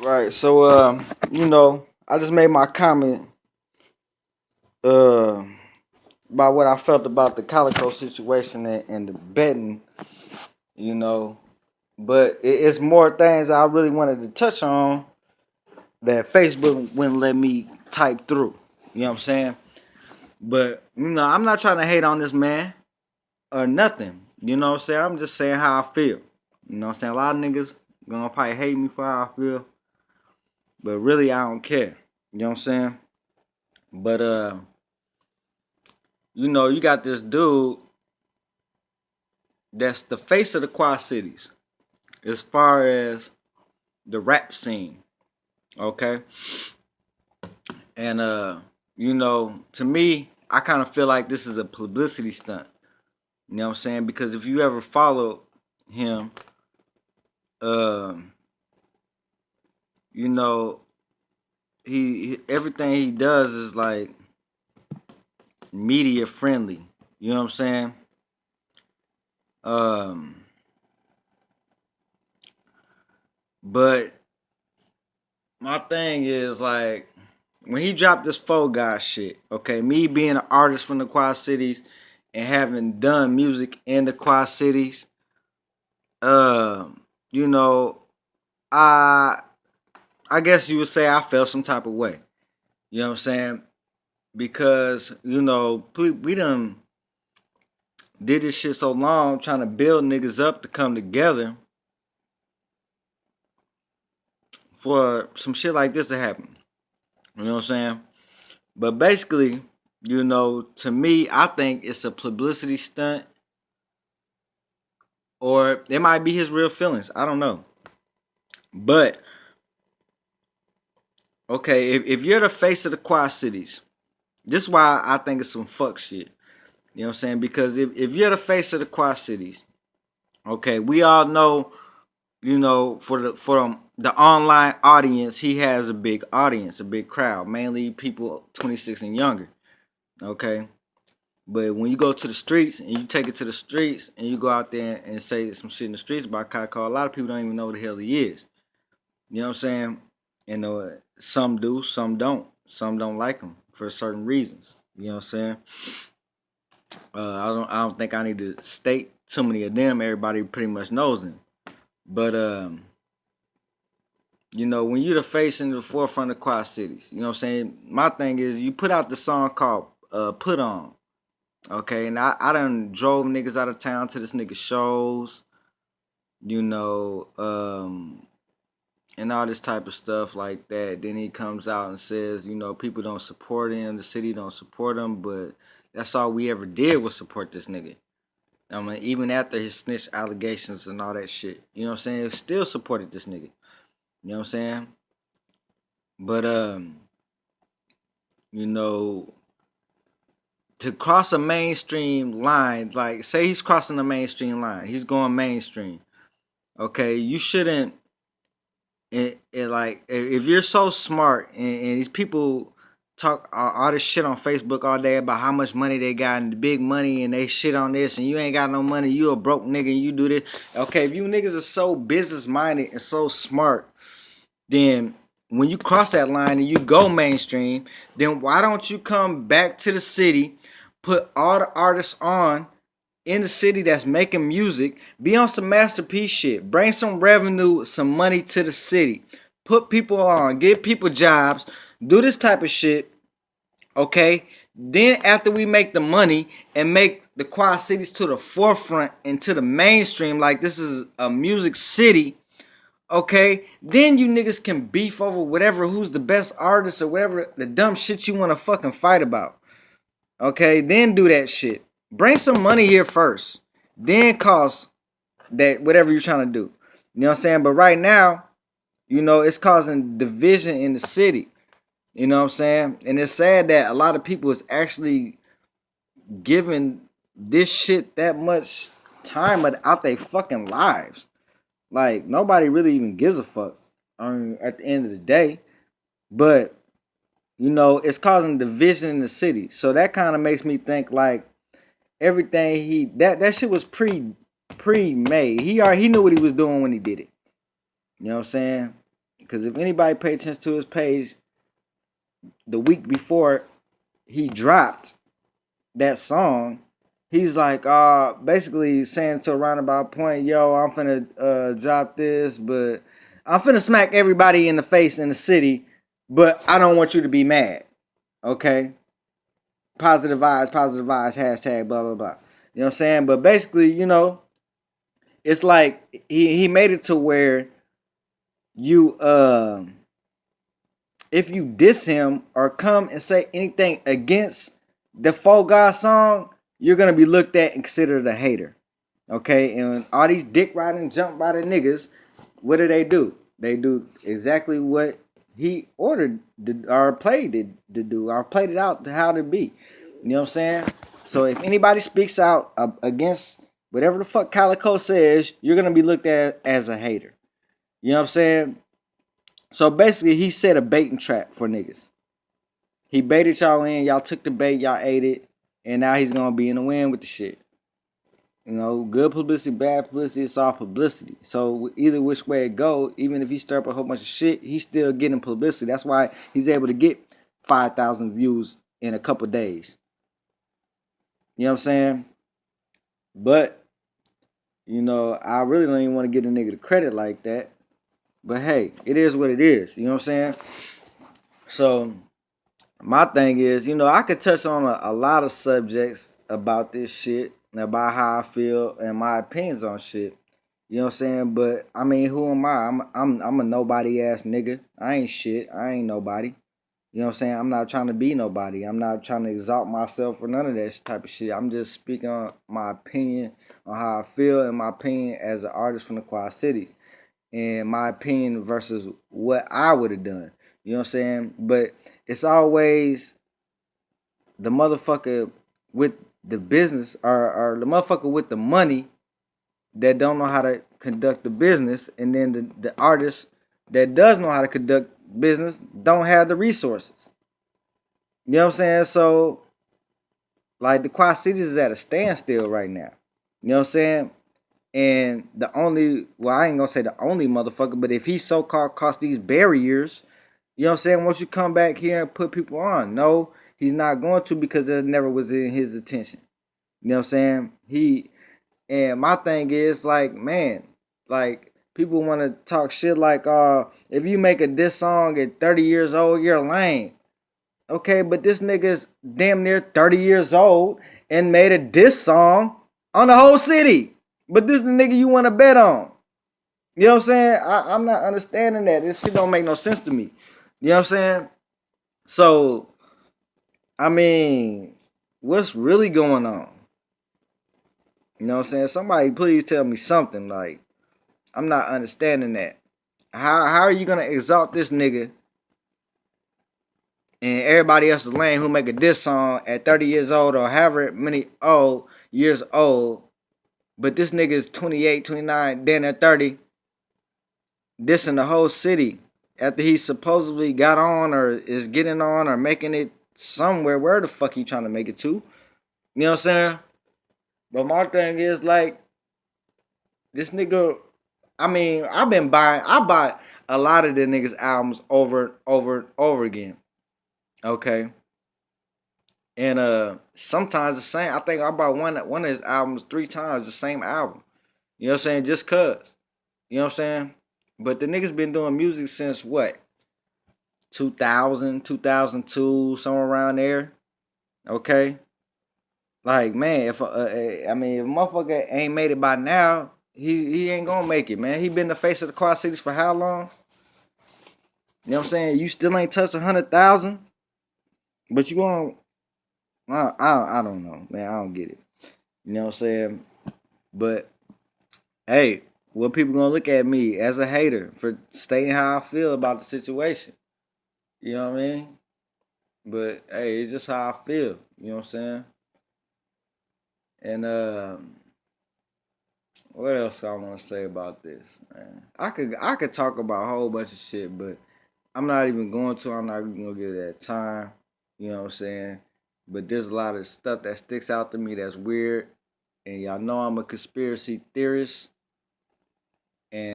Right. So, I just made my comment uh, about what I felt about the Calico situation and the betting. You know, but it's more things I really wanted to touch on that Facebook wouldn't let me type through. You know what I'm saying? But I'm not trying to hate on this man or nothing. You know what I'm saying? I'm just saying how I feel. You know what I'm saying? A lot of niggas gonna probably hate me for how I feel, but really I don't care. You know what I'm saying? But you got this dude that's the face of the Quad Cities as far as the rap scene. Okay. And to me, I kind of feel like this is a publicity stunt. You know what I'm saying? Because if you ever follow him, um, you know, everything he does is like media friendly. You know what I'm saying? Um, but my thing is like when he dropped this Four God shit, okay, me being an artist from the Quad Cities and having done music in the Quad Cities, um, you know, I I guess you would say I felt some type of way. You know what I'm saying? Because we done did this shit so long, trying to build niggas up to come together for some shit like this to happen. You know what I'm saying? But basically, to me, I think it's a publicity stunt, or it might be his real feelings. I don't know. But okay, if you're the face of the Quad Cities, this is why I think it's some fuck shit. You know what I'm saying? Because if you're the face of the Quad Cities, okay, we all know, for the online audience, he has a big audience, a big crowd, mainly people 26 and younger. Okay, but when you go to the streets and you take it to the streets and you go out there and say some shit in the streets about Kaiko, a lot of people don't even know who the hell he is. You know what I'm saying? Some do, some don't. Some don't like him for certain reasons. You know what I'm saying? I don't think I need to state too many of them. Everybody pretty much knows them. But when you're the face in the forefront of Quad Cities, you know what I'm saying? My thing is you put out the song called Put On. Okay, and I done drove niggas out of town to this nigga shows, you know, and all this type of stuff like that. Then he comes out and says, people don't support him, the city don't support him, but that's all we ever did was support this nigga. I mean, even after his snitch allegations and all that shit, you know what I'm saying? Still supported this nigga. You know what I'm saying? But you know, to cross a mainstream line, like say he's crossing the mainstream line, he's going mainstream. Okay, you shouldn't. Like if you're so smart and these people talk all this shit on Facebook all day about how much money they got and the big money and they shit on this and you ain't got no money, you a broke nigga and you do this. Okay, if you niggas are so business minded and so smart, then when you cross that line and you go mainstream, then why don't you come back to the city, put all the artists on in the city that's making music, be on some masterpiece shit, bring some revenue, some money to the city, put people on, give people jobs, do this type of shit, okay? Then after we make the money and make the Quad Cities to the forefront and to the mainstream, like this is a music city, okay? Then you niggas can beef over whatever who's the best artist or whatever the dumb shit you want to fucking fight about. Okay, then do that shit. Bring some money here first. Then cost that whatever you're trying to do. You know what I'm saying? But right now, it's causing division in the city. You know what I'm saying? And it's sad that a lot of people is actually giving this shit that much time out their fucking lives. Like nobody really even gives a fuck. At the end of the day, but it's causing division in the city. So that kind of makes me think like everything that shit was pre made. He knew what he was doing when he did it. You know what I'm saying? Because if anybody paid attention to his page the week before he dropped that song, he's like, basically saying to a roundabout point, yo, I'm finna drop this, but I'm finna smack everybody in the face in the city, but I don't want you to be mad. Okay? Positive vibes, hashtag, blah, blah, blah. You know what I'm saying? But basically, it's like he made it to where you if you diss him or come and say anything against the Four God song, you're gonna be looked at and considered a hater. Okay, and all these dick riding, jump riding niggas, what do? They do exactly what he ordered or played it to do, or played it out to how to be. You know what I'm saying? So if anybody speaks out against whatever the fuck Calico says, you're gonna be looked at as a hater. You know what I'm saying? So basically, he set a bait and trap for niggas. He baited y'all in, y'all took the bait, y'all ate it, and now he's gonna be in the wind with the shit. Good publicity, bad publicity, it's all publicity. So either which way it go, even if he stir up a whole bunch of shit, he's still getting publicity. That's why he's able to get 5,000 views in a couple days. You know what I'm saying? But, I really don't even want to give the nigga the credit like that. But hey, it is what it is. You know what I'm saying? So my thing is, I could touch on a lot of subjects about this shit, about how I feel and my opinions on shit. You know what I'm saying? But I mean, who am I? I'm a nobody ass nigga. I ain't shit. I ain't nobody. You know what I'm saying? I'm not trying to be nobody. I'm not trying to exalt myself or none of that type of shit. I'm just speaking on my opinion on how I feel and my opinion as an artist from the Quad Cities. And my opinion versus what I would have done. You know what I'm saying? But it's always the motherfucker with the business or the motherfucker with the money that don't know how to conduct the business, and then the artist that does know how to conduct business don't have the resources. You know what I'm saying? So like the Quad Cities is at a standstill right now. You know what I'm saying? And I ain't gonna say the only motherfucker, but if he so called crossed these barriers, you know what I'm saying? Once you come back here and put people on, no, he's not going to, because that never was in his attention. You know what I'm saying? And my thing is like, man, like people want to talk shit like, if you make a diss song at 30 years old, you're lame. Okay, but this nigga's damn near 30 years old and made a diss song on the whole city. But this the nigga you want to bet on. You know what I'm saying? I'm not understanding that. This shit don't make no sense to me. You know what I'm saying? So, I mean, what's really going on? You know what I'm saying? Somebody please tell me something. Like, I'm not understanding that. How are you gonna exalt this nigga and everybody else is lame who make a diss song at 30 years old or however many years old, but this nigga is 28, 29, then at 30, dissing the whole city after he supposedly got on or is getting on or making it somewhere. Where the fuck he trying to make it to? You know what I'm saying? But my thing is like, this nigga, I mean, I buy a lot of the niggas albums over again. Okay. And sometimes the same. I think I bought one of his albums 3 times, the same album. You know what I'm saying? Just cause. You know what I'm saying? But the niggas been doing music since what? 2000, 2002, somewhere around there. Okay? Like, man, if I mean, if a motherfucker ain't made it by now, he ain't gonna make it, man. He been the face of the Quad Cities for how long? You know what I'm saying? You still ain't touched 100,000, but you gonna I don't know, man. I don't get it. You know what I'm saying? But hey, what people gonna look at me as a hater for stating how I feel about the situation? You know what I mean? But hey, it's just how I feel. You know what I'm saying? And what else I want to say about this, man? I could talk about a whole bunch of shit, but I'm not even going to. I'm not even gonna give that time. You know what I'm saying? But there's a lot of stuff that sticks out to me that's weird, and y'all know I'm a conspiracy theorist.